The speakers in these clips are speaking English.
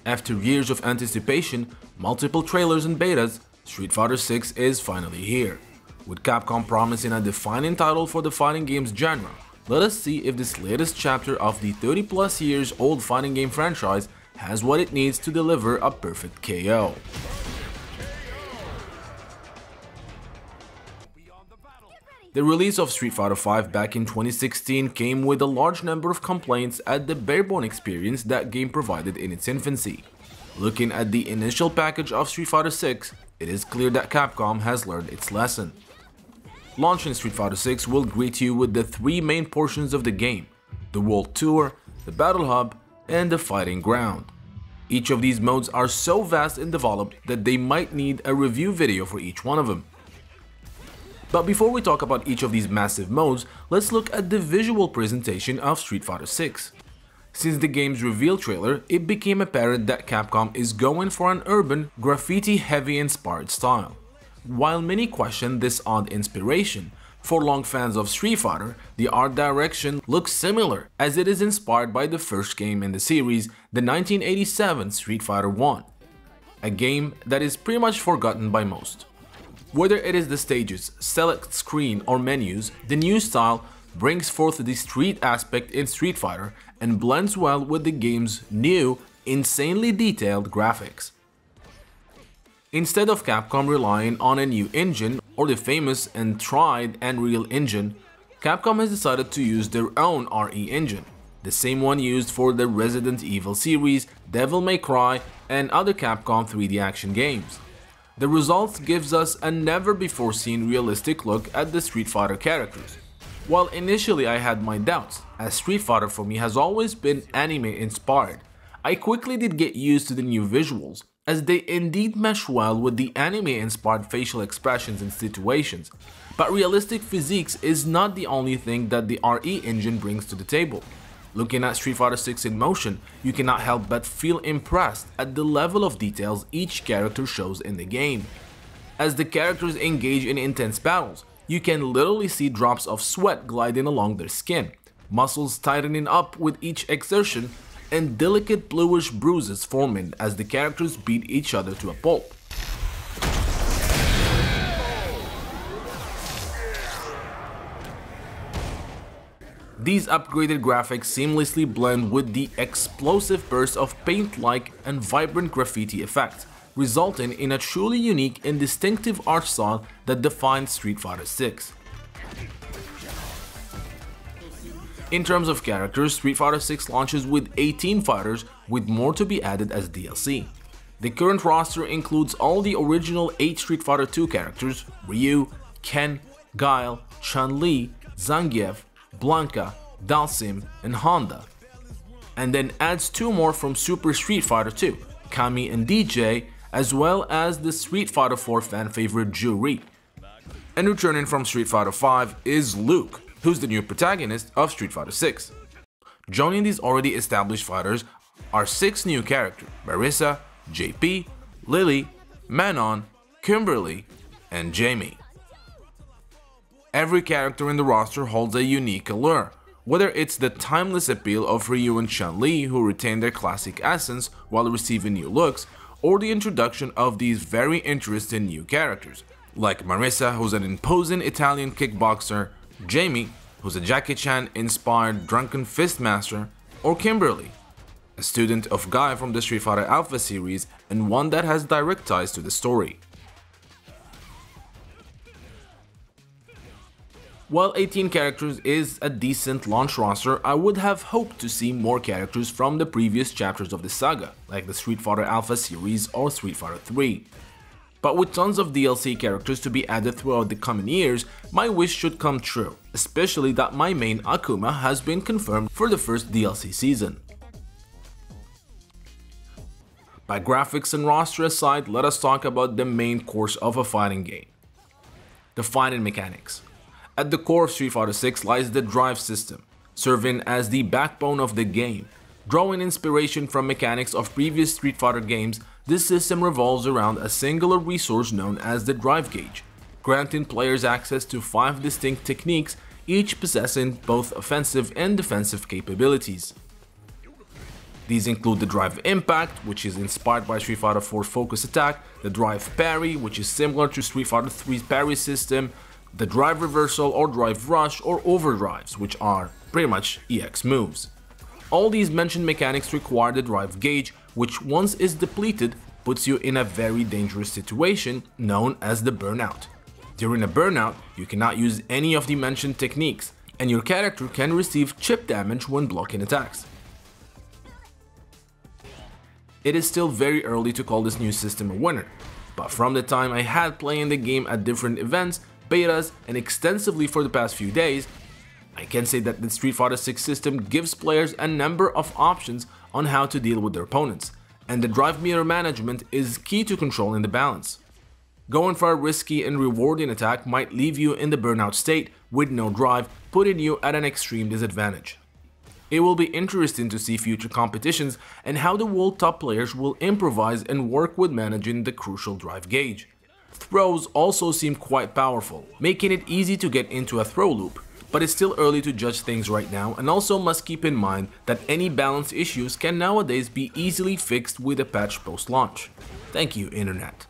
After years of anticipation, multiple trailers and betas, Street Fighter 6 is finally here. With Capcom promising a defining title for the fighting games genre, let us see if this latest chapter of the 30+ years old fighting game franchise has what it needs to deliver a perfect KO. The release of Street Fighter V back in 2016 came with a large number of complaints at the barebone experience that game provided in its infancy. Looking at the initial package of Street Fighter VI, it is clear that Capcom has learned its lesson. Launching Street Fighter VI will greet you with the three main portions of the game: the World Tour, the Battle Hub, and the Fighting Ground. Each of these modes are so vast and developed that they might need a review video for each one of them. But before we talk about each of these massive modes, let's look at the visual presentation of Street Fighter VI. Since the game's reveal trailer, it became apparent that Capcom is going for an urban, graffiti-heavy inspired style. While many question this odd inspiration, for long fans of Street Fighter, the art direction looks similar, as it is inspired by the first game in the series, the 1987 Street Fighter I, a game that is pretty much forgotten by most. Whether it is the stages, select screen, or menus, the new style brings forth the street aspect in Street Fighter and blends well with the game's new, insanely detailed graphics. Instead of Capcom relying on a new engine or the famous and tried Unreal Engine, Capcom has decided to use their own RE engine, the same one used for the Resident Evil series, Devil May Cry, and other Capcom 3D action games. The result gives us a never-before-seen realistic look at the Street Fighter characters. While initially I had my doubts, as Street Fighter for me has always been anime-inspired, I quickly did get used to the new visuals, as they indeed mesh well with the anime-inspired facial expressions and situations. But realistic physiques is not the only thing that the RE engine brings to the table. Looking at Street Fighter 6 in motion, you cannot help but feel impressed at the level of details each character shows in the game. As the characters engage in intense battles, you can literally see drops of sweat gliding along their skin, muscles tightening up with each exertion, and delicate bluish bruises forming as the characters beat each other to a pulp. These upgraded graphics seamlessly blend with the explosive bursts of paint-like and vibrant graffiti effects, resulting in a truly unique and distinctive art style that defines Street Fighter VI. In terms of characters, Street Fighter VI launches with 18 fighters, with more to be added as DLC. The current roster includes all the original 8 Street Fighter II characters: Ryu, Ken, Guile, Chun-Li, Zangief, Blanka, Dalsim, and Honda, and then adds 2 more from Super Street Fighter 2, Kami and DJ, as well as the Street Fighter 4 fan favorite Juri. And returning from Street Fighter V is Luke, who's the new protagonist of Street Fighter 6. Joining these already established fighters are 6 new characters: Marissa, JP, Lily, Manon, Kimberly, and Jamie. Every character in the roster holds a unique allure, whether it's the timeless appeal of Ryu and Chun-Li, who retain their classic essence while receiving new looks, or the introduction of these very interesting new characters, like Marissa, who's an imposing Italian kickboxer, Jamie, who's a Jackie Chan-inspired drunken fistmaster, or Kimberly, a student of Guy from the Street Fighter Alpha series and one that has direct ties to the story. While 18 characters is a decent launch roster, I would have hoped to see more characters from the previous chapters of the saga, like the Street Fighter Alpha series or Street Fighter 3. But with tons of DLC characters to be added throughout the coming years, my wish should come true, especially that my main Akuma has been confirmed for the first DLC season. By graphics and roster aside, let us talk about the main course of a fighting game: the fighting mechanics. At the core of Street Fighter 6 lies the drive system, serving as the backbone of the game. Drawing inspiration from mechanics of previous Street Fighter games, this system revolves around a singular resource known as the drive gauge, granting players access to 5 distinct techniques, each possessing both offensive and defensive capabilities. These include the Drive Impact, which is inspired by Street Fighter 4's Focus Attack, the Drive Parry, which is similar to Street Fighter 3's parry system, the Drive Reversal or Drive Rush, or Overdrives, which are pretty much EX moves. All these mentioned mechanics require the drive gauge, which once is depleted, puts you in a very dangerous situation known as the burnout. During a burnout, you cannot use any of the mentioned techniques, and your character can receive chip damage when blocking attacks. It is still very early to call this new system a winner, but from the time I had playing the game at different events, betas, and extensively for the past few days, I can say that the Street Fighter 6 system gives players a number of options on how to deal with their opponents, and the drive meter management is key to controlling the balance. Going for a risky and rewarding attack might leave you in the burnout state with no drive, putting you at an extreme disadvantage. It will be interesting to see future competitions and how the world top players will improvise and work with managing the crucial drive gauge. Throws also seem quite powerful, making it easy to get into a throw loop, but it's still early to judge things right now, and also must keep in mind that any balance issues can nowadays be easily fixed with a patch post-launch. Thank you, Internet.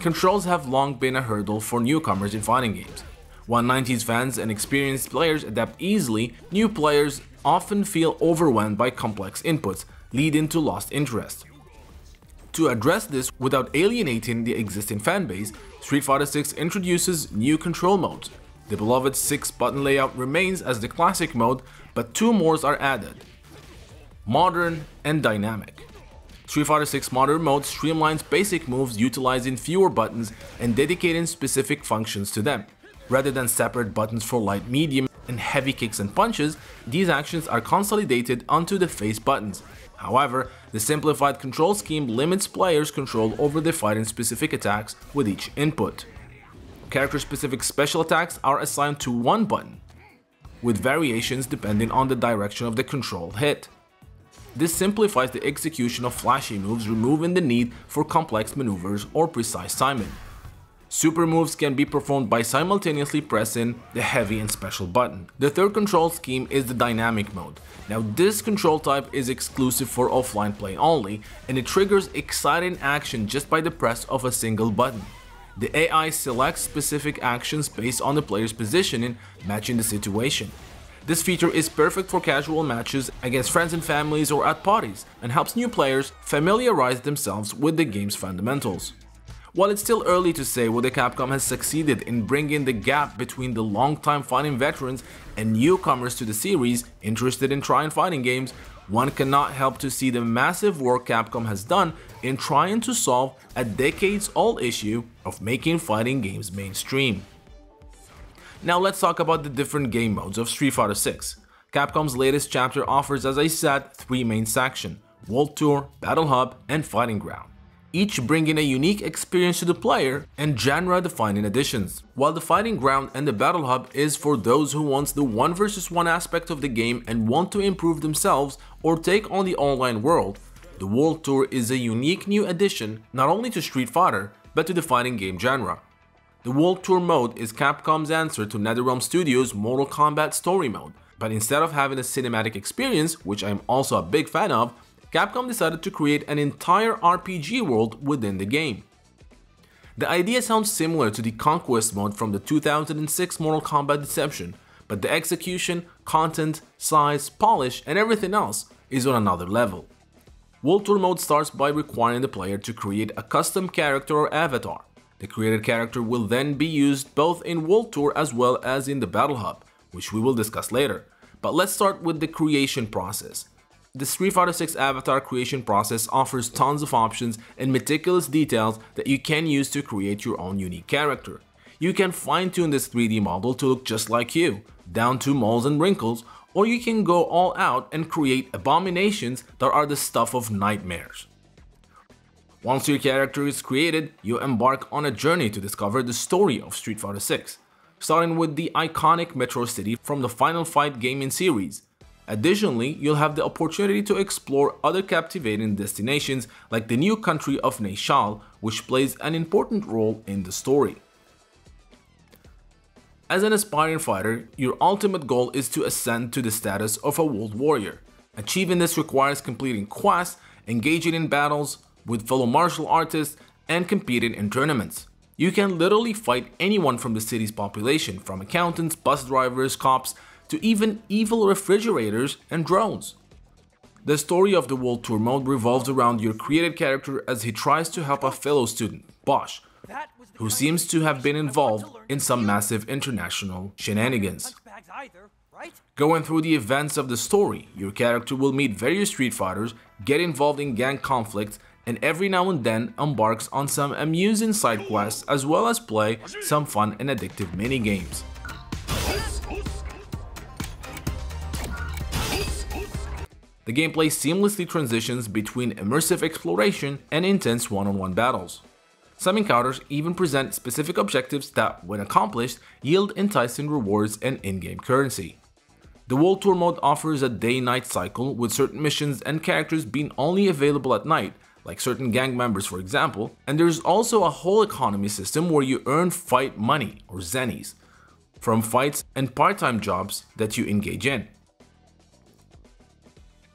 Controls have long been a hurdle for newcomers in fighting games. While 90s fans and experienced players adapt easily, new players often feel overwhelmed by complex inputs, leading to lost interest. To address this without alienating the existing fanbase, Street Fighter 6 introduces new control modes. The beloved 6-button layout remains as the classic mode, but 2 more are added: Modern and Dynamic. Street Fighter 6 Modern mode streamlines basic moves utilizing fewer buttons and dedicating specific functions to them. Rather than separate buttons for light, medium, and heavy kicks and punches, these actions are consolidated onto the face buttons. However, the simplified control scheme limits players' control over the fighting specific attacks with each input. Character-specific special attacks are assigned to one button, with variations depending on the direction of the control hit. This simplifies the execution of flashy moves, removing the need for complex maneuvers or precise timing. Super moves can be performed by simultaneously pressing the heavy and special button. The third control scheme is the dynamic mode. Now, this control type is exclusive for offline play only, and it triggers exciting action just by the press of a single button. The AI selects specific actions based on the player's positioning, matching the situation. This feature is perfect for casual matches against friends and families or at parties, and helps new players familiarize themselves with the game's fundamentals. While it's still early to say whether Capcom has succeeded in bringing the gap between the long-time fighting veterans and newcomers to the series interested in trying fighting games, one cannot help to see the massive work Capcom has done in trying to solve a decades-old issue of making fighting games mainstream. Now let's talk about the different game modes of Street Fighter 6. Capcom's latest chapter offers, as I said, 3 main sections: World Tour, Battle Hub, and Fighting Ground, each bringing a unique experience to the player and genre-defining additions. While the Fighting Ground and the Battle Hub is for those who want the 1 vs 1 aspect of the game and want to improve themselves or take on the online world, the World Tour is a unique new addition not only to Street Fighter, but to the fighting game genre. The World Tour mode is Capcom's answer to NetherRealm Studios' Mortal Kombat story mode, but instead of having a cinematic experience, which I'm also a big fan of, Capcom decided to create an entire RPG world within the game. The idea sounds similar to the Conquest mode from the 2006 Mortal Kombat Deception, but the execution, content, size, polish, and everything else is on another level. World Tour mode starts by requiring the player to create a custom character or avatar. The created character will then be used both in World Tour as well as in the Battle Hub, which we will discuss later. But let's start with the creation process. The Street Fighter 6 avatar creation process offers tons of options and meticulous details that you can use to create your own unique character. You can fine-tune this 3D model to look just like you, down to moles and wrinkles, or you can go all out and create abominations that are the stuff of nightmares. Once your character is created, you embark on a journey to discover the story of Street Fighter 6, starting with the iconic Metro City from the Final Fight gaming series. Additionally, you'll have the opportunity to explore other captivating destinations like the new country of Neishal, which plays an important role in the story. As an aspiring fighter, your ultimate goal is to ascend to the status of a world warrior. Achieving this requires completing quests, engaging in battles with fellow martial artists, and competing in tournaments. You can literally fight anyone from the city's population, from accountants, bus drivers, cops, to even evil refrigerators and drones. The story of the World Tour mode revolves around your created character as he tries to help a fellow student, Bosch, who seems to have been involved in some massive international shenanigans. Going through the events of the story, your character will meet various Street Fighters, get involved in gang conflicts, and every now and then embarks on some amusing side quests as well as play some fun and addictive mini-games. The gameplay seamlessly transitions between immersive exploration and intense one-on-one battles. Some encounters even present specific objectives that, when accomplished, yield enticing rewards and in-game currency. The World Tour mode offers a day-night cycle, with certain missions and characters being only available at night, like certain gang members for example, and there's also a whole economy system where you earn fight money, or zennies, from fights and part-time jobs that you engage in.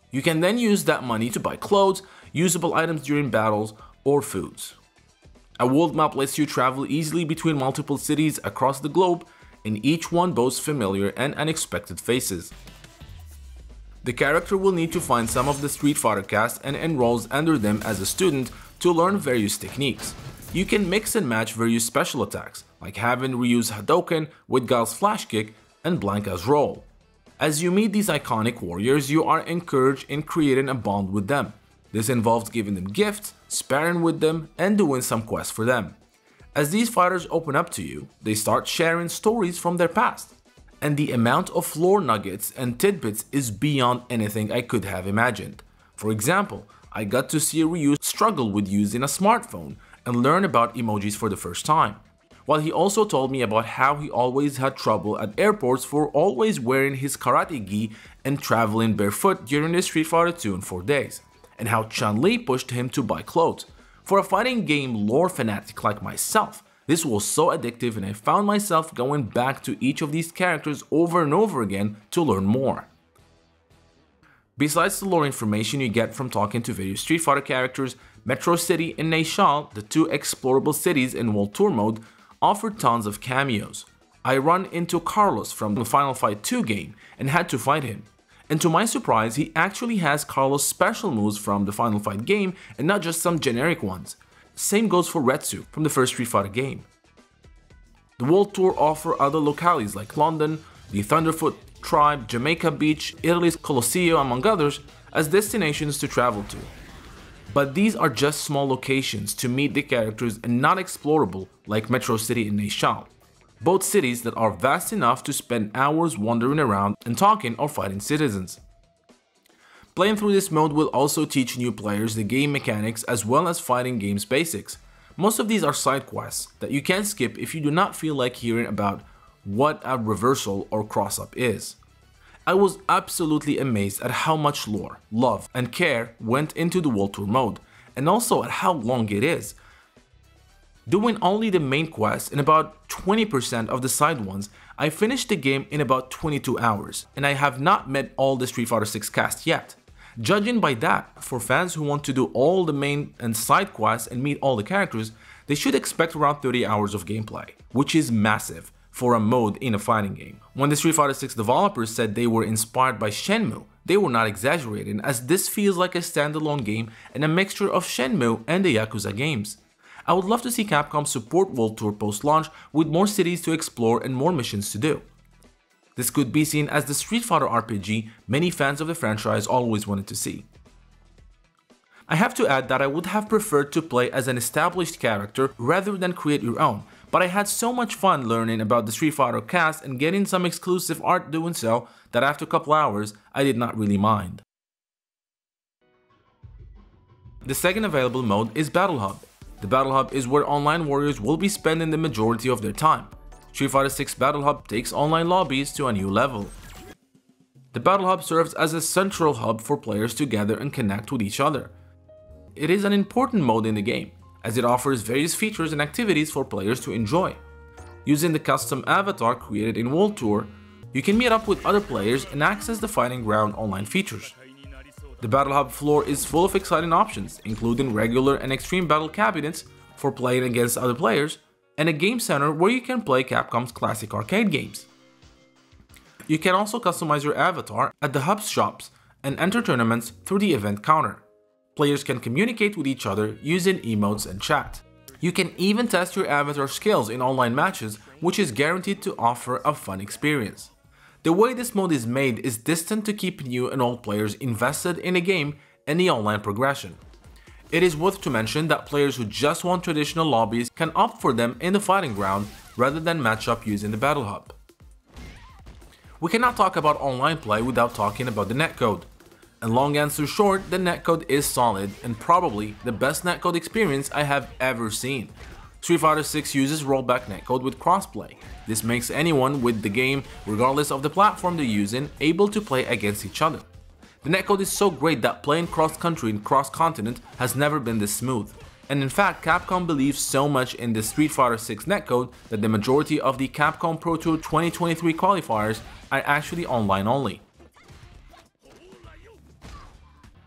You can then use that money to buy clothes, usable items during battles, or foods. A world map lets you travel easily between multiple cities across the globe, and each one boasts familiar and unexpected faces. The character will need to find some of the Street Fighter cast and enrolls under them as a student to learn various techniques. You can mix and match various special attacks, like having Ryu's Hadouken with Guile's Flash Kick and Blanca's Roll. As you meet these iconic warriors, you are encouraged in creating a bond with them. This involves giving them gifts, sparring with them, and doing some quests for them. As these fighters open up to you, they start sharing stories from their past. And the amount of lore nuggets and tidbits is beyond anything I could have imagined. For example, I got to see Ryu struggle with using a smartphone and learn about emojis for the first time. While he also told me about how he always had trouble at airports for always wearing his karate gi and traveling barefoot during the Street Fighter 2 in 4 days, and how Chun-Li pushed him to buy clothes. For a fighting game lore fanatic like myself, this was so addictive and I found myself going back to each of these characters over and over again to learn more. Besides the lore information you get from talking to various Street Fighter characters, Metro City and Neishal, the two explorable cities in World Tour mode, offered tons of cameos. I run into Carlos from the Final Fight 2 game and had to fight him. And to my surprise, he actually has Carlos' special moves from the Final Fight game and not just some generic ones. Same goes for Retsu from the first Street Fighter game. The World Tour offer other locales like London, the Thunderfoot Tribe, Jamaica Beach, Italy's Colosseo, among others, as destinations to travel to. But these are just small locations to meet the characters and not explorable like Metro City and Neishal. Both cities that are vast enough to spend hours wandering around and talking or fighting citizens. Playing through this mode will also teach new players the game mechanics as well as fighting game's basics. Most of these are side quests that you can skip if you do not feel like hearing about what a reversal or cross-up is. I was absolutely amazed at how much lore, love, and care went into the World Tour mode, and also at how long it is. Doing only the main quest and about 20% of the side ones, I finished the game in about 22 hours, and I have not met all the Street Fighter 6 cast yet. Judging by that, for fans who want to do all the main and side quests and meet all the characters, they should expect around 30 hours of gameplay, which is massive for a mode in a fighting game. When the Street Fighter 6 developers said they were inspired by Shenmue, they were not exaggerating, as this feels like a standalone game and a mixture of Shenmue and the Yakuza games. I would love to see Capcom support World Tour post-launch with more cities to explore and more missions to do. This could be seen as the Street Fighter RPG many fans of the franchise always wanted to see. I have to add that I would have preferred to play as an established character rather than create your own, but I had so much fun learning about the Street Fighter cast and getting some exclusive art doing so that after a couple hours I did not really mind. The second available mode is Battle Hub. The Battle Hub is where online warriors will be spending the majority of their time. Street Fighter 6 Battle Hub takes online lobbies to a new level. The Battle Hub serves as a central hub for players to gather and connect with each other. It is an important mode in the game, as it offers various features and activities for players to enjoy. Using the custom avatar created in World Tour, you can meet up with other players and access the Fighting Ground online features. The Battle Hub floor is full of exciting options, including regular and extreme battle cabinets for playing against other players, and a game center where you can play Capcom's classic arcade games. You can also customize your avatar at the Hub's shops and enter tournaments through the event counter. Players can communicate with each other using emotes and chat. You can even test your avatar skills in online matches, which is guaranteed to offer a fun experience. The way this mode is made is destined to keep new and old players invested in a game and the online progression. It is worth to mention that players who just want traditional lobbies can opt for them in the fighting ground rather than match up using the Battle Hub. We cannot talk about online play without talking about the netcode. And long answer short, the netcode is solid and probably the best netcode experience I have ever seen. Street Fighter 6 uses rollback netcode with crossplay. This makes anyone with the game, regardless of the platform they're using, able to play against each other. The netcode is so great that playing cross-country and cross-continent has never been this smooth. And in fact, Capcom believes so much in the Street Fighter 6 netcode that the majority of the Capcom Pro Tour 2023 qualifiers are actually online only.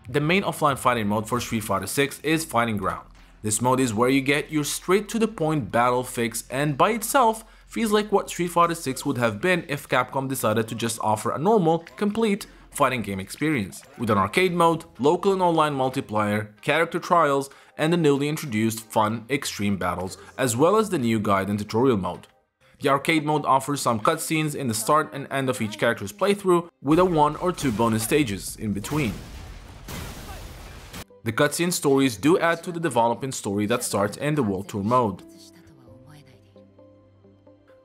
The main offline fighting mode for Street Fighter 6 is Fighting Ground. This mode is where you get your straight-to-the-point battle fix, and by itself feels like what Street Fighter 6 would have been if Capcom decided to just offer a normal, complete fighting game experience, with an arcade mode, local and online multiplayer, character trials, and the newly introduced fun extreme battles, as well as the new guide and tutorial mode. The arcade mode offers some cutscenes in the start and end of each character's playthrough, with a 1 or 2 bonus stages in between. The cutscene stories do add to the developing story that starts in the World Tour mode.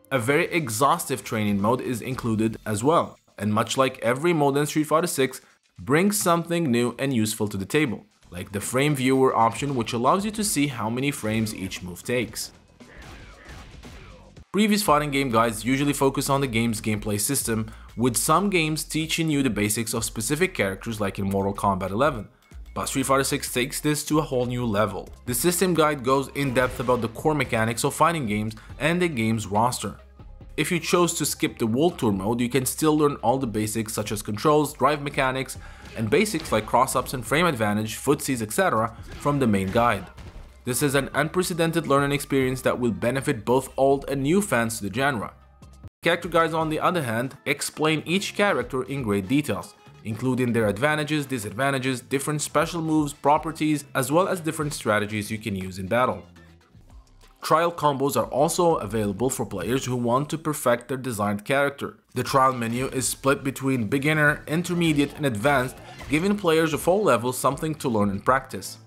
A very exhaustive training mode is included as well, and much like every mode in Street Fighter 6, brings something new and useful to the table, like the frame viewer option, which allows you to see how many frames each move takes. Previous fighting game guides usually focus on the game's gameplay system, with some games teaching you the basics of specific characters like in Mortal Kombat 11. But Street Fighter 6 takes this to a whole new level. The system guide goes in depth about the core mechanics of fighting games and the game's roster. If you chose to skip the World Tour mode, you can still learn all the basics such as controls, drive mechanics, and basics like cross-ups and frame advantage, footsies, etc. from the main guide. This is an unprecedented learning experience that will benefit both old and new fans to the genre. Character guides, on the other hand, explain each character in great details, including their advantages, disadvantages, different special moves, properties, as well as different strategies you can use in battle. Trial combos are also available for players who want to perfect their designed character. The trial menu is split between beginner, intermediate, and advanced, giving players of all levels something to learn and practice.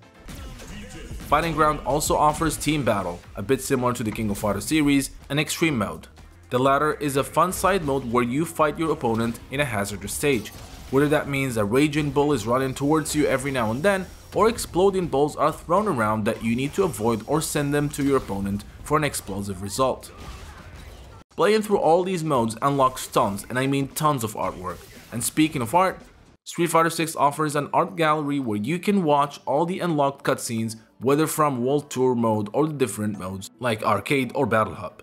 Fighting Ground also offers Team Battle, a bit similar to the King of Fighters series, and Extreme Mode. The latter is a fun side mode where you fight your opponent in a hazardous stage, whether that means a raging bull is running towards you every now and then, or exploding balls are thrown around that you need to avoid or send them to your opponent for an explosive result. Playing through all these modes unlocks tons, and I mean tons of artwork. And speaking of art, Street Fighter 6 offers an art gallery where you can watch all the unlocked cutscenes, whether from World Tour mode or the different modes like Arcade or Battle Hub.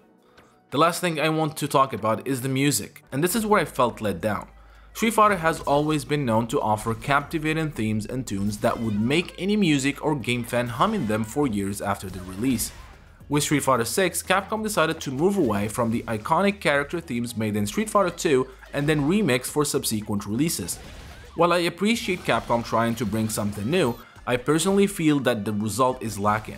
The last thing I want to talk about is the music, and this is where I felt let down. Street Fighter has always been known to offer captivating themes and tunes that would make any music or game fan humming them for years after the release. With Street Fighter 6, Capcom decided to move away from the iconic character themes made in Street Fighter 2 and then remixed for subsequent releases. While I appreciate Capcom trying to bring something new, I personally feel that the result is lacking.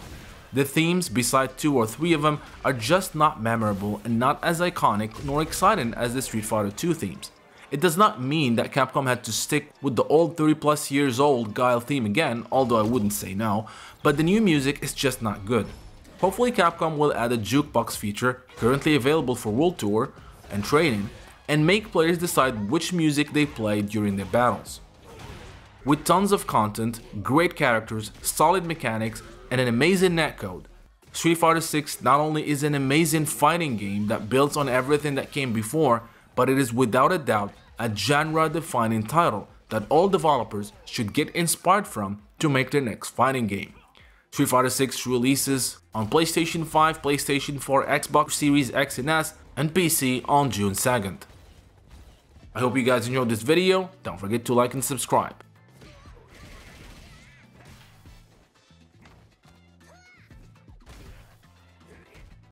The themes, beside 2 or 3 of them, are just not memorable and not as iconic nor exciting as the Street Fighter 2 themes. It does not mean that Capcom had to stick with the old 30+ years old Guile theme again, although I wouldn't say no, but the new music is just not good. Hopefully Capcom will add a jukebox feature currently available for World Tour and training, and make players decide which music they play during their battles. With tons of content, great characters, solid mechanics, and an amazing netcode, Street Fighter 6 not only is an amazing fighting game that builds on everything that came before, but it is without a doubt a genre-defining title that all developers should get inspired from to make their next fighting game. Street Fighter 6 releases on PlayStation 5, PlayStation 4, Xbox Series X and S, and PC on June 2nd. I hope you guys enjoyed this video. Don't forget to like and subscribe.